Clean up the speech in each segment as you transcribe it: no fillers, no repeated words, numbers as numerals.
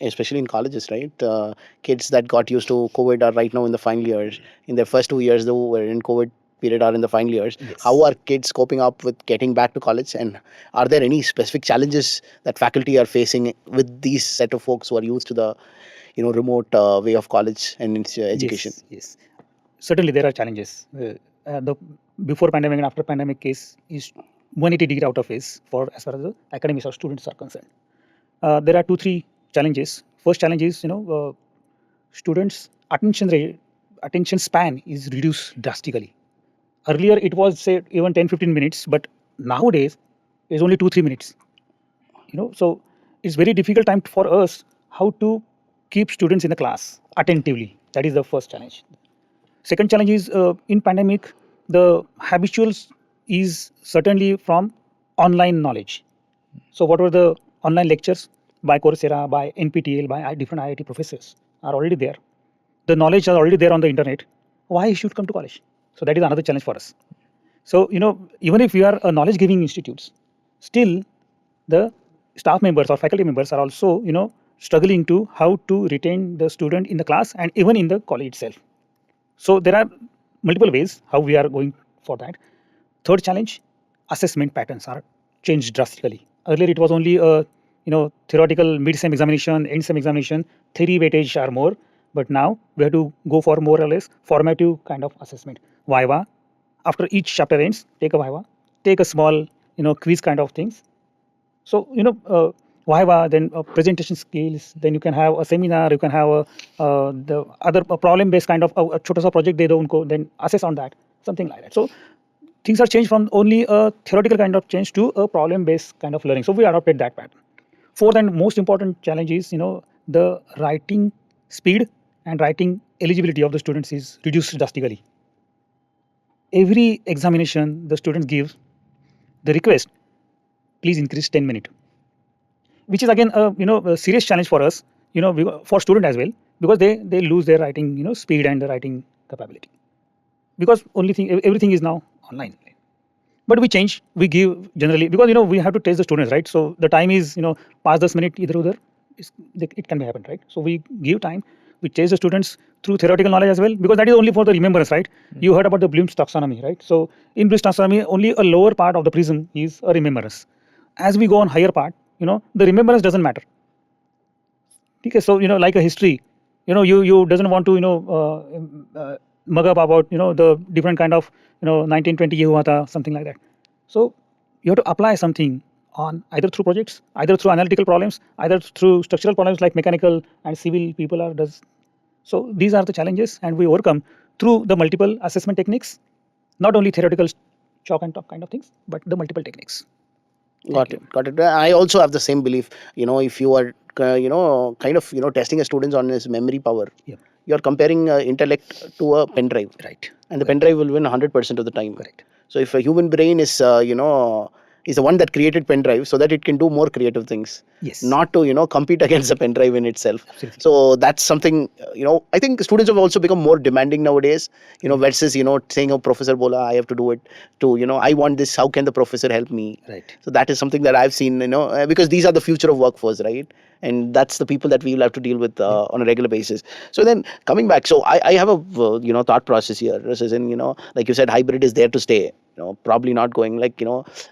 especially in colleges, right? Kids that got used to COVID are right now in the final years. In their first 2 years, though, were in COVID period, are in the final years. How Yes. are kids coping up with getting back to college? And are there any specific challenges that faculty are facing with these set of folks who are used to the remote way of college and its education? Yes, yes. Certainly, there are challenges. The before pandemic and after pandemic case is 180-degree out of phase for as far as the academics or students are concerned. There are two, three challenges. First challenge is students' attention span is reduced drastically. Earlier, it was say even 10-15 minutes, but nowadays it's only 2-3 minutes. So it's very difficult time for us how to keep students in the class attentively. That is the first challenge. Second challenge is in pandemic, the habituals is certainly from online knowledge. So what were the online lectures by Coursera, by NPTEL, by different IIT professors are already there. The knowledge are already there on the internet. Why should come to college? So that is another challenge for us. So even if we are a knowledge giving institutes, still the staff members or faculty members are also struggling to how to retain the student in the class and even in the college itself. So there are multiple ways how we are going for that. Third challenge, assessment patterns are changed drastically. Earlier it was only a theoretical mid-sem examination, end-sem examination, theory weightage are more, but now we have to go for more or less formative kind of assessment. Viva, after each chapter ends, take a Viva, take a small quiz kind of things. So Viva, then presentation skills, then you can have a seminar, you can have the other problem-based kind of a छोटा सा project दे दो उनको, then assess on that, something like that. So things are changed from only a theoretical kind of change to a problem-based kind of learning. So we adopted that pattern. Fourth and most important challenge is the writing speed and writing eligibility of the students is reduced drastically. Every examination the students give the request, please increase 10 minutes, which is again a serious challenge for us, for student as well, because they lose their writing speed and the writing capability, because everything is now online. But we change, we give generally, because we have to test the students, right? So the time is 5-10 minutes either udhar, it can be happened, right? So we give time, we test the students through theoretical knowledge as well, because that is only for the remembrance, right? You heard about the Bloom's taxonomy, right? So in Bloom's taxonomy, only a lower part of the prism is a remembrance. As we go on higher part, the remembrance doesn't matter. Okay, so like a history, you doesn't want to mug up about the different kind of 1920 ye hua tha, something like that. So you have to apply something on either through projects, either through analytical problems, either through structural problems like mechanical and civil people are does. So these are the challenges, and we overcome through the multiple assessment techniques, not only theoretical chalk and talk kind of things, but the multiple techniques. Got it. I also have the same belief. If you are, kind of, testing a student on his memory power, Yep. you're comparing intellect to a pen drive, Right. and the pen drive will win 100% of the time. Correct. So if a human brain is, is the one that created pen drive so that it can do more creative things, Yes. not to, compete against the pen drive in itself. Absolutely. So that's something, I think students have also become more demanding nowadays, versus, saying, oh, professor bola, I have to do it, to, I want this, how can the professor help me? Right. So that is something that I've seen, because these are the future of workforce, right? And that's the people that we will have to deal with on a regular basis. So then coming back, so I have a thought process here. This is in like you said, hybrid is there to stay. Probably not going like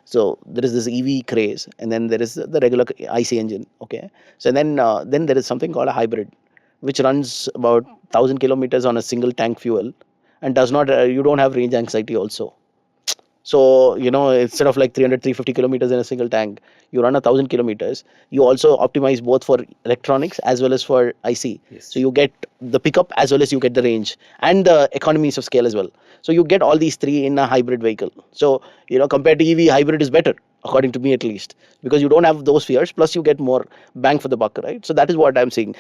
So there is this EV craze, and then there is the regular IC engine. Okay, so then there is something called a hybrid, which runs about 1,000 kilometers on a single tank fuel, and does not you don't have range anxiety also. So, instead of like 300, 350 kilometers in a single tank, you run 1,000 kilometers. You also optimize both for electronics as well as for IC. Yes. So you get the pickup as well as you get the range and the economies of scale as well. So you get all these three in a hybrid vehicle. So, compared to EV, hybrid is better, according to me at least, because you don't have those fears, plus you get more bang for the buck, right? So that is what I'm seeing.